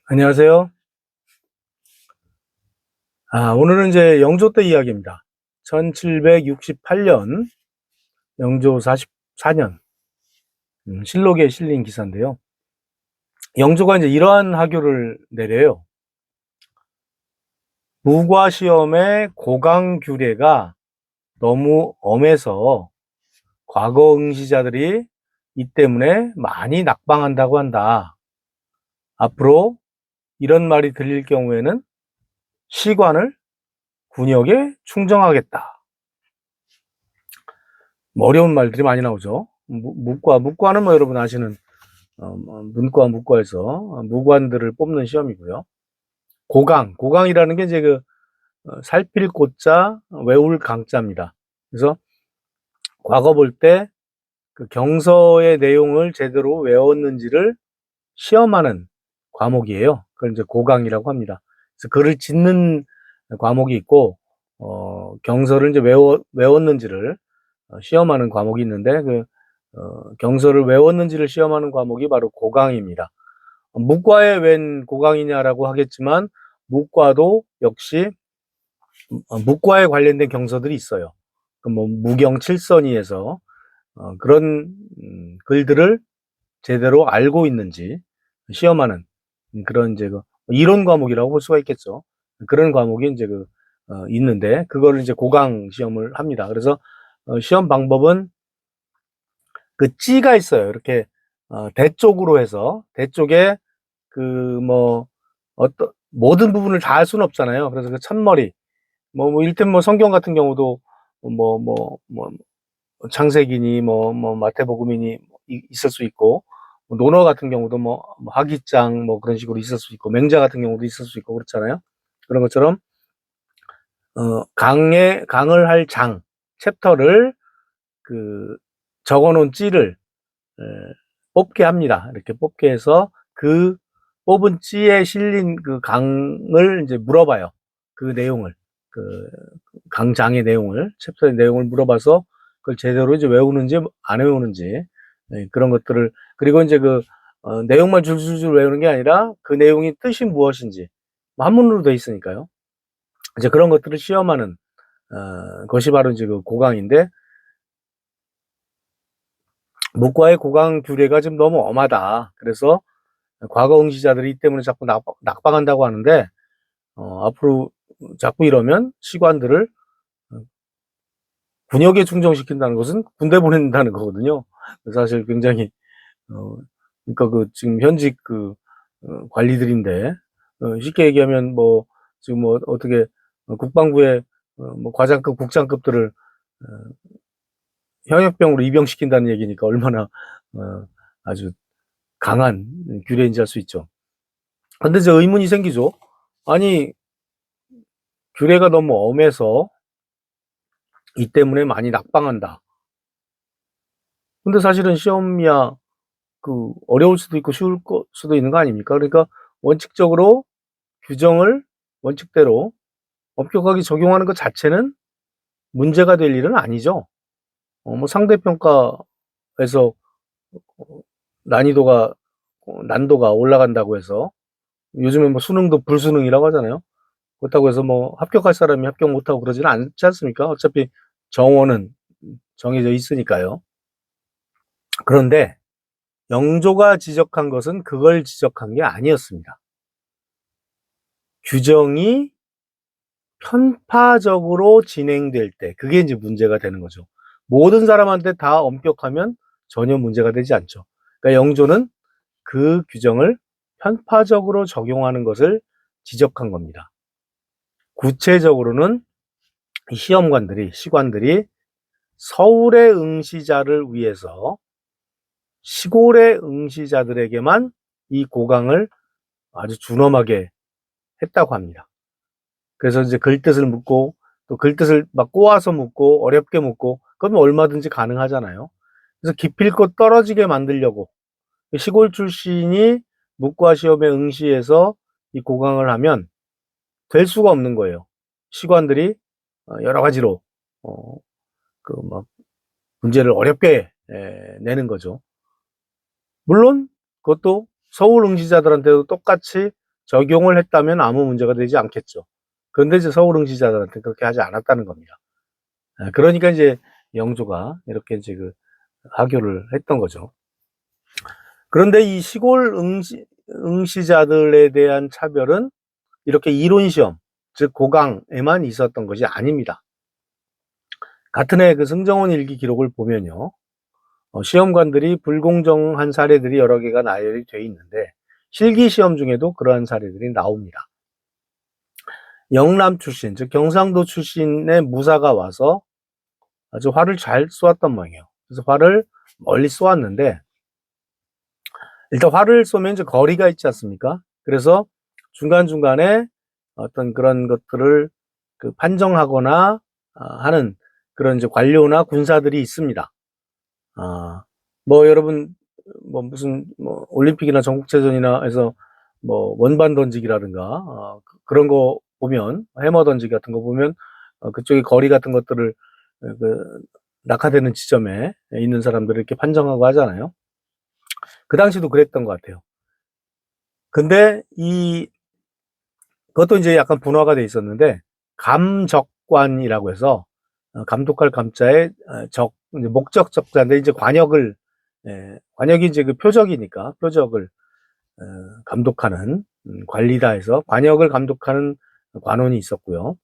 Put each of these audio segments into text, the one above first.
안녕하세요. 오늘은 이제 영조 때 이야기입니다. 1768년, 영조 44년, 실록에 실린 기사인데요. 영조가 이제 이러한 하교를 내려요. 무과 시험의 고강 규례가 너무 엄해서 과거 응시자들이 이 때문에 많이 낙방한다고 한다. 앞으로 이런 말이 들릴 경우에는 시관을 군역에 충정하겠다. 어려운 말들이 많이 나오죠. 무과는 뭐 여러분 아시는 문과, 무과에서 무관들을 뽑는 시험이고요. 고강이라는 게 이제 살필 고자, 외울 강자입니다. 그래서 과거 볼 때 그 경서의 내용을 제대로 외웠는지를 시험하는 과목이에요. 그걸 이제 고강이라고 합니다. 그래서 글을 짓는 과목이 있고, 경서를 이제 외웠는지를 시험하는 과목이 있는데, 경서를 외웠는지를 시험하는 과목이 바로 고강입니다. 무과에 웬 고강이냐라고 하겠지만, 무과도 역시 무과에 관련된 경서들이 있어요. 뭐 무경칠선이에서 그런 글들을 제대로 알고 있는지 시험하는 그런 이제 이론 과목이라고 볼 수가 있겠죠. 그런 과목이 이제 있는데 그거를 이제 고강 시험을 합니다. 그래서 시험 방법은 그 찌가 있어요. 이렇게 대 쪽으로 해서 대 쪽에 뭐 어떤 모든 부분을 다 할 수는 없잖아요. 그래서 그 첫머리 일단 뭐 성경 같은 경우도 뭐 창세기니 뭐 마태복음이니 있을 수 있고 논어 같은 경우도 뭐 하기장 뭐 그런 식으로 있을 수 있고 맹자 같은 경우도 있을 수 있고 그렇잖아요. 그런 것처럼 강을 할 장 챕터를 적어놓은 찌를 뽑게 합니다. 이렇게 뽑게 해서 그 뽑은 찌에 실린 그 강을 이제 물어봐요. 그 내용을 그 강장의 내용을 챕터의 내용을 물어봐서 그걸 제대로 이제 외우는지 안 외우는지 그런 것들을 그리고 이제 내용만 줄줄줄 외우는 게 아니라 그 내용이 뜻이 무엇인지 한문으로 돼 있으니까요. 이제 그런 것들을 시험하는 것이 바로 이제 그 고강인데 문과의 고강 규례가 좀 너무 엄하다. 그래서 과거 응시자들이 이 때문에 자꾸 낙방한다고 하는데 앞으로 자꾸 이러면 시관들을 군역에 충정시킨다는 것은 군대 보낸다는 거거든요. 사실 굉장히 그러니까 지금 현직 관리들인데 쉽게 얘기하면 뭐 지금 뭐 어떻게 국방부의 뭐 과장급, 국장급들을 현역병으로 입영시킨다는 얘기니까 얼마나 아주 강한 규례인지 알 수 있죠. 근데 이제 의문이 생기죠. 아니 규례가 너무 엄해서 이 때문에 많이 낙방한다. 근데 사실은 시험이야 어려울 수도 있고 쉬울 수도 있는 거 아닙니까? 그러니까 원칙적으로 규정을 원칙대로 엄격하게 적용하는 것 자체는 문제가 될 일은 아니죠. 뭐 상대평가에서 난이도가 난도가 올라간다고 해서 요즘에 뭐 수능도 불수능이라고 하잖아요. 그렇다고 해서 뭐 합격할 사람이 합격 못하고 그러지는 않지 않습니까? 어차피 정원은 정해져 있으니까요. 그런데 영조가 지적한 것은 그걸 지적한 게 아니었습니다. 규정이 편파적으로 진행될 때 그게 이제 문제가 되는 거죠. 모든 사람한테 다 엄격하면 전혀 문제가 되지 않죠. 그러니까 영조는 그 규정을 편파적으로 적용하는 것을 지적한 겁니다. 구체적으로는 시관들이 서울의 응시자를 위해서 시골의 응시자들에게만 이 고강을 아주 준엄하게 했다고 합니다. 그래서 이제 글뜻을 묻고 또 글뜻을 막 꼬아서 묻고 어렵게 묻고 그건 얼마든지 가능하잖아요. 그래서 기필코 떨어지게 만들려고 시골 출신이 문과 시험에 응시해서 이 고강을 하면 될 수가 없는 거예요. 시관들이 여러 가지로 막 문제를 어렵게 내는 거죠. 물론 그것도 서울 응시자들한테도 똑같이 적용을 했다면 아무 문제가 되지 않겠죠. 그런데 이제 서울 응시자들한테 그렇게 하지 않았다는 겁니다. 그러니까 이제 영조가 이렇게 이제 그 하교를 했던 거죠. 그런데 이 시골 응시자들에 대한 차별은 이렇게 이론 시험, 즉 고강에만 있었던 것이 아닙니다. 같은 해 그 승정원 일기 기록을 보면요. 시험관들이 불공정한 사례들이 여러 개가 나열이 돼 있는데 실기 시험 중에도 그러한 사례들이 나옵니다. 영남 출신, 즉 경상도 출신의 무사가 와서 아주 활을 잘 쏘았단 말이에요. 그래서 활을 멀리 쏘았는데 일단 활을 쏘면 이제 거리가 있지 않습니까? 그래서 중간중간에 어떤 그런 것들을 그 판정하거나 하는 그런 이제 관료나 군사들이 있습니다. 뭐 여러분 뭐 무슨 뭐 올림픽이나 전국체전이나 해서 뭐 원반 던지기라든가 그런 거 보면 해머 던지기 같은 거 보면 그쪽에 거리 같은 것들을 그 낙하되는 지점에 있는 사람들을 이렇게 판정하고 하잖아요. 그 당시도 그랬던 것 같아요. 근데 그것도 이제 약간 분화가 돼 있었는데 감적관이라고 해서 감독할 감자에 이제 목적 적자인데 이제 관역이 이제 그 표적이니까 표적을 감독하는 관리다 해서 관역을 감독하는 관원이 있었고요.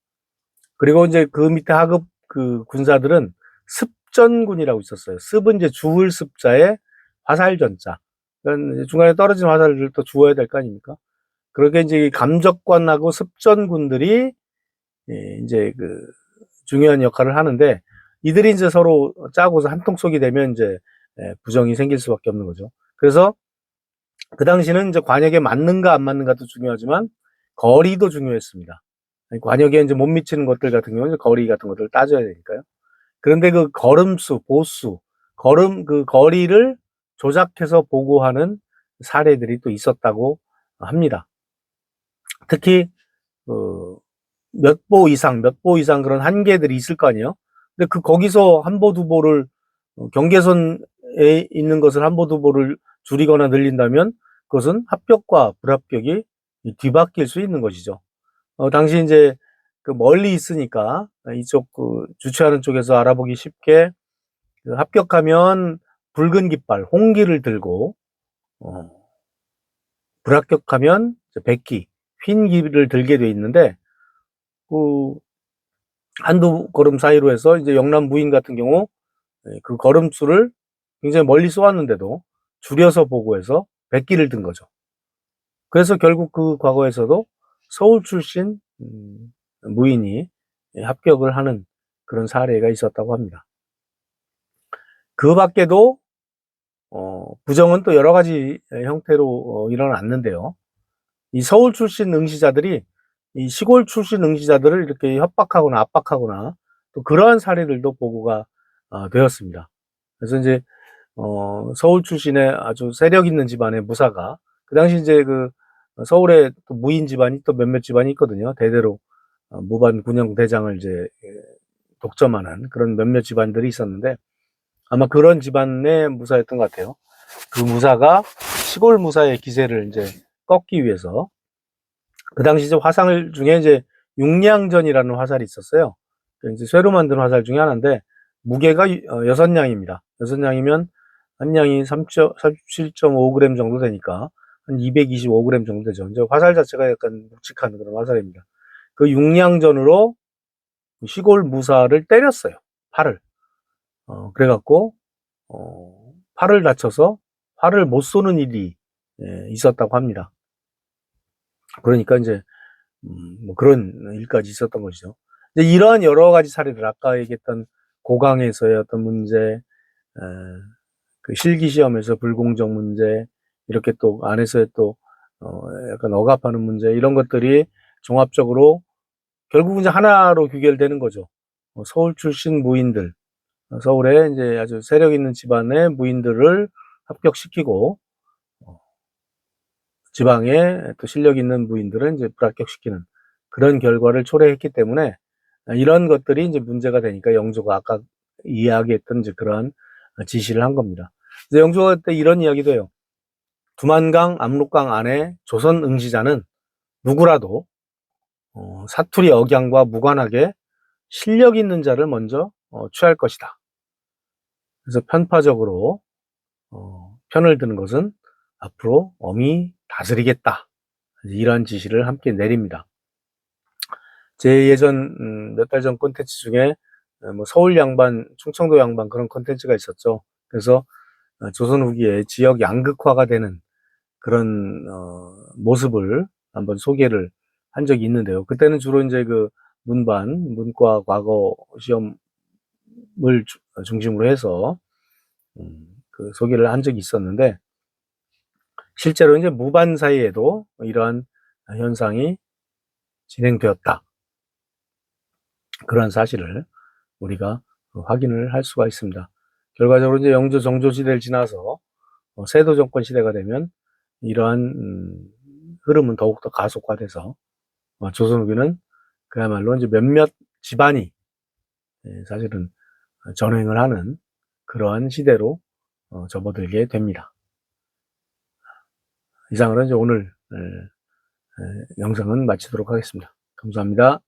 그리고 이제 그 밑에 하급 그 군사들은 습전군이라고 있었어요. 습은 이제 주울 습자에 화살전자. 그러니까 중간에 떨어진 화살을 또 주워야 될 거 아닙니까? 그렇게 이제 감적관하고 습전군들이 이제 그 중요한 역할을 하는데 이들이 이제 서로 짜고서 한통속이 되면 이제 부정이 생길 수밖에 없는 거죠. 그래서 그 당시는 이제 관역에 맞는가 안 맞는가도 중요하지만 거리도 중요했습니다. 관역에 이제 못 미치는 것들 같은 경우는 거리 같은 것들을 따져야 되니까요. 그런데 그 걸음수, 보수, 그 거리를 조작해서 보고하는 사례들이 또 있었다고 합니다. 특히 몇 보 이상 그런 한계들이 있을 거 아니에요. 근데 거기서 한 보 두 보를 경계선에 있는 것을 한 보 두 보를 줄이거나 늘린다면 그것은 합격과 불합격이 뒤바뀔 수 있는 것이죠. 당시 이제 그 멀리 있으니까 이쪽 그 주최하는 쪽에서 알아보기 쉽게 그 합격하면 붉은 깃발, 홍기를 들고 불합격하면 백기, 흰 기를 들게 돼 있는데 그 한두 걸음 사이로 해서 이제 영남 무인 같은 경우 그 걸음수를 굉장히 멀리 쏘았는데도 줄여서 보고해서 백기를 든 거죠. 그래서 결국 그 과거에서도 서울 출신 무인이 합격을 하는 그런 사례가 있었다고 합니다. 그 밖에도 부정은 또 여러 가지 형태로 일어났는데요. 이 서울 출신 응시자들이 이 시골 출신 응시자들을 이렇게 협박하거나 압박하거나 또 그러한 사례들도 보고가 되었습니다. 그래서 이제 서울 출신의 아주 세력 있는 집안의 무사가 그 당시 이제 그 서울에 또 무인 집안이 또 몇몇 집안이 있거든요. 대대로 무반 군영 대장을 이제 독점하는 그런 몇몇 집안들이 있었는데 아마 그런 집안의 무사였던 것 같아요. 그 무사가 시골 무사의 기세를 이제 꺾기 위해서 그 당시 이제 화살 중에 이제 육량전이라는 화살이 있었어요. 이제 쇠로 만든 화살 중에 하나인데 무게가 6냥입니다. 6냥이면 한 냥이 37.5g 정도 되니까 한 225g 정도 되죠. 이제 화살 자체가 약간 묵직한 그런 화살입니다. 그 육량전으로 시골 무사를 때렸어요. 팔을. 그래갖고 팔을 다쳐서 활을 못 쏘는 일이 있었다고 합니다. 그러니까 이제 뭐 그런 일까지 있었던 것이죠. 이제 이러한 여러 가지 사례들, 아까 얘기했던 고강에서의 어떤 문제, 그 실기 시험에서 불공정 문제, 이렇게 또 안에서의 또 약간 억압하는 문제, 이런 것들이 종합적으로 결국은 이제 하나로 귀결되는 거죠. 서울 출신 무인들, 서울에 이제 아주 세력 있는 집안의 무인들을 합격시키고 지방에 또 실력 있는 무인들은 이제 불합격시키는 그런 결과를 초래했기 때문에 이런 것들이 이제 문제가 되니까 영조가 아까 이야기했던 이제 그러한 지시를 한 겁니다. 그래서 영조가 그때 이런 이야기도 해요. 두만강, 압록강 안에 조선 응시자는 누구라도 사투리 억양과 무관하게 실력 있는 자를 먼저 취할 것이다. 그래서 편파적으로 편을 드는 것은 앞으로 엄히 다스리겠다. 이러한 지시를 함께 내립니다. 제 예전 몇 달 전 콘텐츠 중에 뭐 서울 양반, 충청도 양반 그런 콘텐츠가 있었죠. 그래서 조선 후기에 지역 양극화가 되는 그런 모습을 한번 소개를 한 적이 있는데요. 그때는 주로 이제 그 문과 과거 시험을 중심으로 해서 그 소개를 한 적이 있었는데, 실제로 이제 무반 사이에도 이러한 현상이 진행되었다. 그런 사실을 우리가 확인을 할 수가 있습니다. 결과적으로 이제 영조 정조 시대를 지나서 세도 정권 시대가 되면 이러한 흐름은 더욱더 가속화돼서 조선 후기는 그야말로 이제 몇몇 집안이 사실은 전횡을 하는 그러한 시대로 접어들게 됩니다. 이상으로 이제 오늘 영상은 마치도록 하겠습니다. 감사합니다.